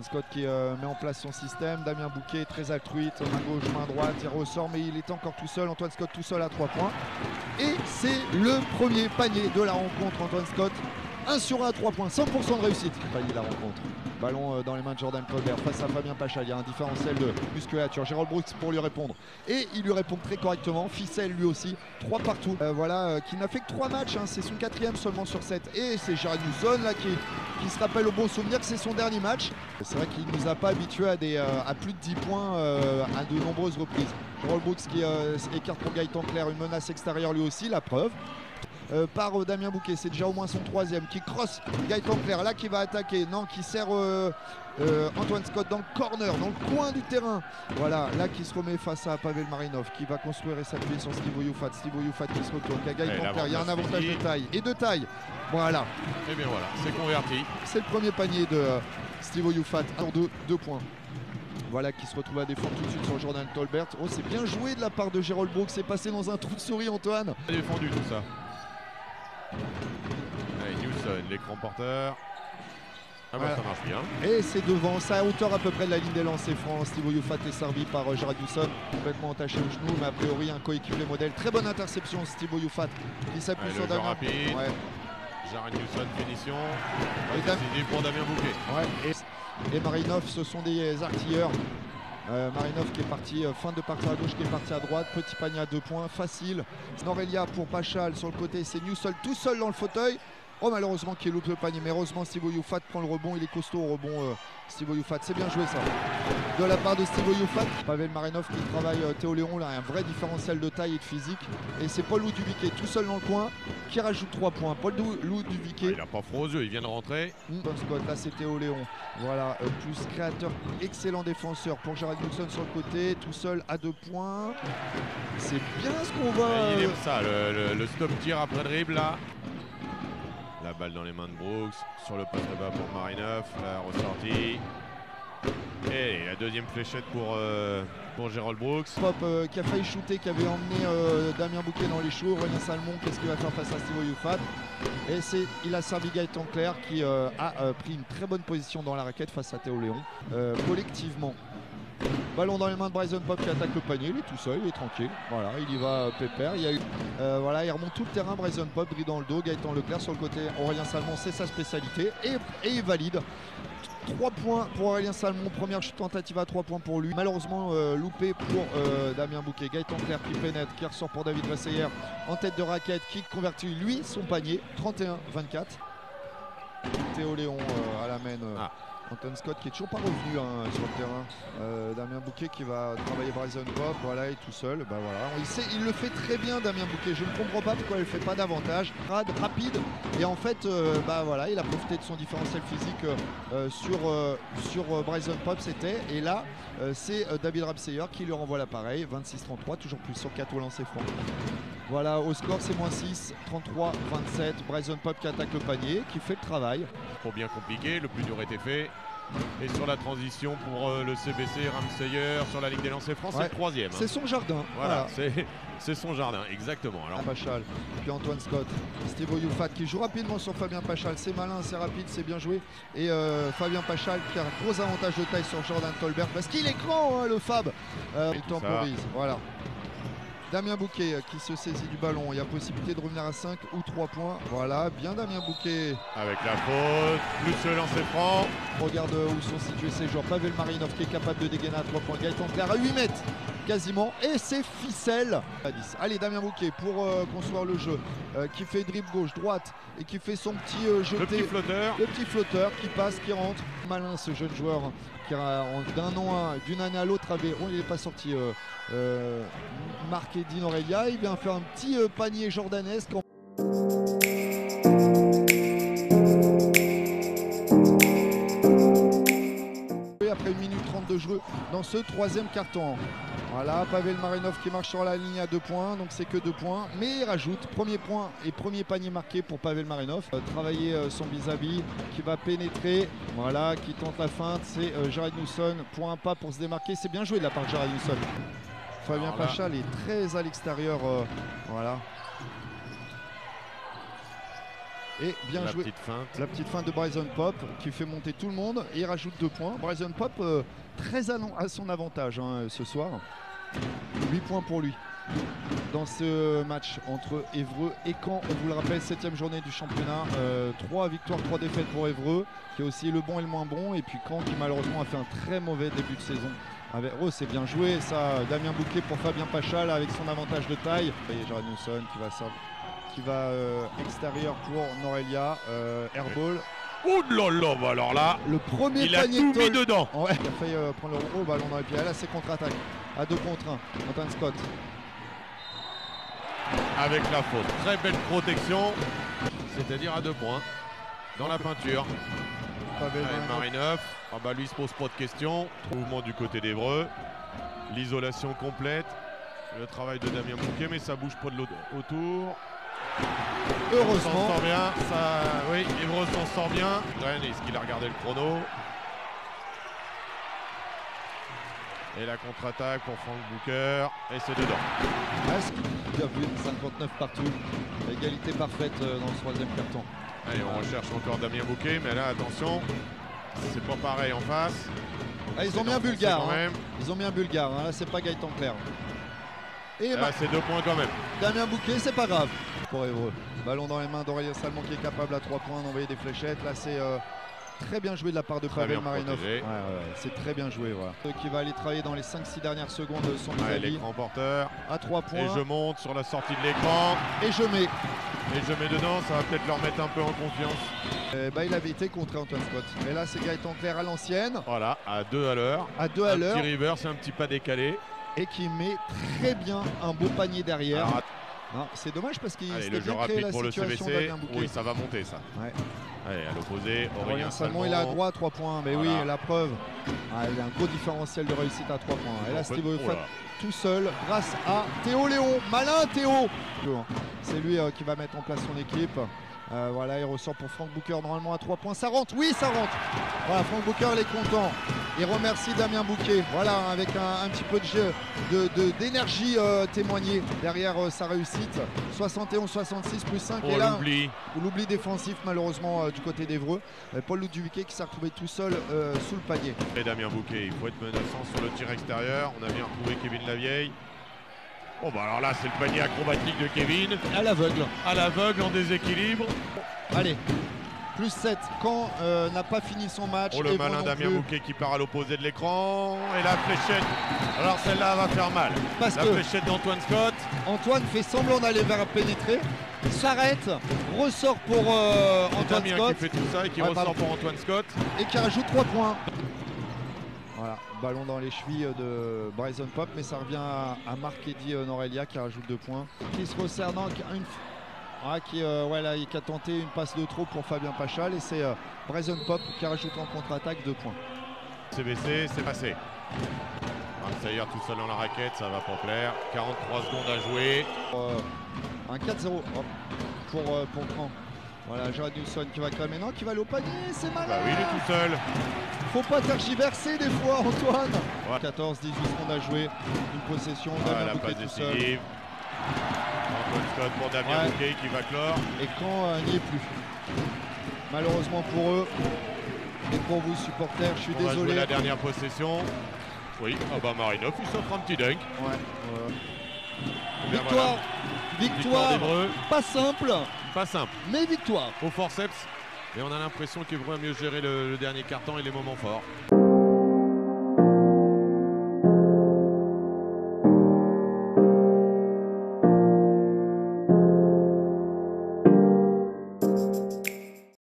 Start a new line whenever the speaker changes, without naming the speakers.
Scott qui met en place son système. Damien Bouquet très altruiste, main gauche, main droite, il ressort mais il est encore tout seul. Antoine Scott tout seul à 3 points. Et c'est le premier panier de la rencontre. Antoine Scott 1 sur 1 à 3 points, 100% de réussite. Panier de la rencontre. Ballon dans les mains de Jordan Colbert face à Fabien Pachal. Il y a un différentiel de musculature. Jérôme Brooks pour lui répondre. Et il lui répond très correctement. Ficelle lui aussi. 3 partout. Qui n'a fait que 3 matchs. Hein. C'est son 4e seulement sur 7. Et c'est Jared Newson là qui se rappelle au bon souvenir que c'est son dernier match. C'est vrai qu'il ne nous a pas habitués à plus de 10 points à de nombreuses reprises. Jérôme Brooks qui écarte pour Gaëtan Clerc. Une menace extérieure lui aussi. La preuve. Par Damien Bouquet, c'est déjà au moins son 3e qui crosse Gaëtan Clerc là qui va attaquer, non qui sert Antoine Scott dans le corner, dans le coin du terrain, voilà là qui se remet face à Pavel Marinov qui va construire et s'appuyer sur Stivo Youfat qui se retourne, qui a Gaëtan Clerc, il y a un avantage de taille, voilà.
Et bien voilà, c'est converti.
C'est le premier panier de Stivo Youfat, 2 points. Voilà qui se retrouve à défendre tout de suite sur Jordan Colbert. Oh c'est bien joué de la part de Jérôme Brooks, c'est passé dans un trou de souris Antoine.
Défendu tout ça. Allez, Newson, l'écran porteur. Ah bah ça marche bien.
Et c'est devant, ça à hauteur à peu près de la ligne des lancers francs. Stivo Youfat est servi par Jared Newson, complètement entaché au genou, mais a priori un coéquipier modèle. Très bonne interception, Stivo Youfat qui s'appuie sur Damien.
Rapide. Ouais. Jared Newson, finition. C'est pour Damien Bouquet.
Ouais. Et Marinov, ce sont des artilleurs. Marinov qui est parti, fin de partir à gauche, qui est parti à droite, petit panier à 2 points, facile. Norelia pour Pachal sur le côté, c'est Newson tout seul dans le fauteuil. Oh malheureusement qui loupe le panier, mais heureusement Stivo Youfat prend le rebond, il est costaud au rebond Stivo Youfat, c'est bien joué ça. De la part de Stivo Youfat, Pavel Marinov qui travaille Théo Léon, là un vrai différentiel de taille et de physique. Et c'est Paul Louduviquet tout seul dans le coin qui rajoute 3 points. Paul Louduviquet.
Il n'a pas froid aux yeux, il vient de rentrer.
Scott, là c'est Théo Léon. Voilà, plus créateur, excellent défenseur pour Jared Newson sur le côté, tout seul à 2 points. C'est bien ce qu'on voit.
Il aime ça, le stop tir après dribble là. La balle dans les mains de Brooks, sur le poste bas pour Marinov, la ressortie. Et la deuxième fléchette pour Jérôme Brooks.
Pop qui a failli shooter, qui avait emmené Damien Bouquet dans les choux. Aurélien Salmon, qu'est-ce qu'il va faire face à Stivo Youfat? Et il a servi Gaëtan Clerc qui a pris une très bonne position dans la raquette face à Théo Léon. Collectivement. Ballon dans les mains de Bryson Pop qui attaque le panier, il est tout seul, il est tranquille. Voilà, il y va pépère. Il remonte tout le terrain, Bryson Pop, brille dans le dos, Gaëtan Leclerc sur le côté. Aurélien Salmon, c'est sa spécialité et il valide. 3 points pour Aurélien Salmon, première tentative à 3 points pour lui. Malheureusement loupé pour Damien Bouquet. Gaëtan Clerc qui pénètre, qui ressort pour David Vesseyer en tête de raquette, qui convertit lui son panier, 31-24. Théo Léon à la main. Antoine Scott qui est toujours pas revenu sur le terrain. Damien Bouquet qui va travailler Bryson Pop, voilà, il est tout seul. Bah, voilà. Il le fait très bien Damien Bouquet. Je ne comprends pas pourquoi il ne fait pas davantage. Rapide. Et en fait, voilà, il a profité de son différentiel physique sur Bryson Pop, c'était. Et là, c'est David Rapseyer qui lui renvoie l'appareil. 26-33, toujours plus sur 4 au lancer franc. Voilà, au score c'est -6, 33-27. Bryson Pop qui attaque le panier, qui fait le travail.
Pour bien compliqué, le plus dur était fait. Et sur la transition pour le CBC, Ramseyer sur la ligne des lancers francs, c'est le 3e.
C'est son jardin.
Voilà. C'est son jardin, exactement. Alors...
Pachal, puis Antoine Scott, Stivo Youfat qui joue rapidement sur Fabien Pachal. C'est malin, c'est rapide, c'est bien joué. Et Fabien Pachal qui a un gros avantage de taille sur Jordan Colbert parce qu'il est grand, le Fab. Il temporise, voilà. Damien Bouquet qui se saisit du ballon, il y a possibilité de revenir à 5 ou 3 points. Voilà, bien Damien Bouquet.
Avec la faute, plus le lancer franc.
Regarde où sont situés ces joueurs. Pavel Marinov qui est capable de dégainer à 3 points. Gaëtan Clerc à 8 mètres quasiment. Et c'est ficelle à 10. Allez, Damien Bouquet pour construire le jeu. Qui fait dribble gauche-droite et qui fait son petit jeté.
Le petit flotteur.
Le petit flotteur qui passe, qui rentre. Malin ce jeune joueur qui d'une année à l'autre il n'est pas sorti Marc Edine Aurelia. Il vient faire un petit panier jordanesque. Après 1 minute 30 de jeu dans ce 3e carton. Voilà, Pavel Marinov qui marche sur la ligne à 2 points, donc c'est que 2 points. Mais il rajoute premier point et premier panier marqué pour Pavel Marinov. Travailler son vis-à-vis qui va pénétrer, voilà, qui tente la feinte. C'est Jared Newson pour un pas pour se démarquer. C'est bien joué de la part de Jared Newson. Fabien Pachal est très à l'extérieur, voilà. Et bien
La
joué.
petite feinte.
La petite feinte de Bryson Pop qui fait monter tout le monde et il rajoute 2 points. Bryson Pop très à son avantage ce soir. 8 points pour lui dans ce match entre Évreux et Caen. On vous le rappelle, 7e journée du championnat. 3 victoires, 3 défaites pour Évreux, qui est aussi le bon et le moins bon. Et puis Caen qui malheureusement a fait un très mauvais début de saison. C'est bien joué ça. Damien Bouquet pour Fabien Pachal avec son avantage de taille. Et Jared Newson qui va extérieur pour Norelia. Airball.
Oh là là, bah alors là,
le premier
il a
panier
tout
de
mis
Toll.
dedans.
Ouais, il a failli prendre le gros ballon dans les pieds. Là, c'est contre-attaque à 2 contre 1. Antoine Scott.
Avec la faute. Très belle protection. C'est-à-dire à 2 points. Dans la peinture.
Pavel
Marinov. Ah bah lui il se pose pas de questions. Mouvement du côté d'Évreux. L'isolation complète. Le travail de Damien Bouquet, mais ça bouge pas de l'autre autour.
Heureusement.
S'en sort bien. Oui, Évreux s'en sort bien. Est-ce qu'il a regardé le chrono? Et la contre-attaque pour Frank Booker. Et c'est dedans.
Bien vu, 59 partout. Égalité parfaite dans le 3e carton.
Allez, on recherche encore Damien Bouquet, mais là, attention, c'est pas pareil en face.
Ils ont mis un Bulgare.
Quand même.
Ils ont mis un Bulgare. Là, c'est pas Gaëtan Clerc. Et
là, c'est 2 points quand même.
Damien Bouquet, c'est pas grave pour Évreux. Ballon dans les mains d'Aurélien Salmon qui est capable à 3 points d'envoyer des fléchettes. Là, c'est très bien joué de la part de Pavel Marinov. C'est très bien joué. Voilà. Qui va aller travailler dans les 5-6 dernières secondes de son
l'écran porteur.
À 3 points.
Et je monte sur la sortie de l'écran.
Et je mets.
Et je mets dedans, ça va peut-être leur mettre un peu en confiance.
Il avait été contre Antoine Scott. Et là, c'est Gaëtan Clerc à l'ancienne.
Voilà, à 2 à l'heure.
À 2 à l'heure.
Un petit reverse, un petit pas décalé.
Et qui met très bien un beau panier derrière. C'est dommage parce qu'il s'était bien créé la situation Damien Bouquet.
Oui, ça va monter ça.
Ouais.
Allez, à l'opposé,
Aurélien Salmon, il a droit à 3 points. Mais voilà. Oui, la preuve. Il a un gros différentiel de réussite à 3 points. Et là, Steve Oyofat tout seul grâce à Théo Léon. Malin Théo. C'est lui qui va mettre en place son équipe. Voilà, il ressort pour Frank Booker normalement à 3 points. Ça rentre, oui, ça rentre. Voilà, Frank Booker, il est content. Il remercie Damien Bouquet. Voilà, avec un petit peu de jeu, d'énergie témoignée derrière sa réussite. 71-66 plus 5.
Oh,
et là,
l'oubli
défensif malheureusement du côté d'Évreux. Paul Ludwig qui s'est retrouvé tout seul sous le panier.
Et Damien Bouquet, il faut être menaçant sur le tir extérieur. On a bien retrouvé Kevin Lavieille. Bon bah alors là c'est le panier acrobatique de Kevin.
À l'aveugle.
À l'aveugle, en déséquilibre.
Allez, plus 7. Caen n'a pas fini son match.
Oh le malin Damien Bouquet qui part à l'opposé de l'écran. Et la fléchette. Alors celle-là va faire mal. La fléchette d'Antoine Scott.
Antoine fait semblant d'aller vers pénétrer. S'arrête, ressort pour Antoine
Damien
Scott.
Qui fait tout ça et qui ressort pour Antoine Scott.
Et qui rajoute 3 points. Voilà, ballon dans les chevilles de Bryson Pop, mais ça revient à Marc-Eddy Norelia qui rajoute 2 points. Chris Rossernan qui a tenté une passe de trop pour Fabien Pachal, et c'est Bryson Pop qui rajoute en contre-attaque 2 points.
C'est baissé, c'est passé. Sayer tout seul dans la raquette, ça va pas plaire. 43 secondes à jouer.
Un 4-0 pour Caen. Voilà, Jared Newson qui va cramer, non, qui va aller au panier, c'est malin.
Bah oui, il est tout seul.
Faut pas tergiverser des fois, Antoine. 14-18 secondes à jouer, une possession, Damien Bouquet tout seul.
Antoine Scott pour Damien Bouquet qui va clore.
Et Caen n'y est plus. Malheureusement pour eux et pour vous supporters, je suis désolé.
On va jouer la dernière possession. Oui, Marinov, il s'offre un petit dunk.
Victoire, pas simple.
Pas simple.
Mais victoire.
Au forceps. Et on a l'impression qu'Évreux a mieux géré le dernier quart-temps et les moments forts.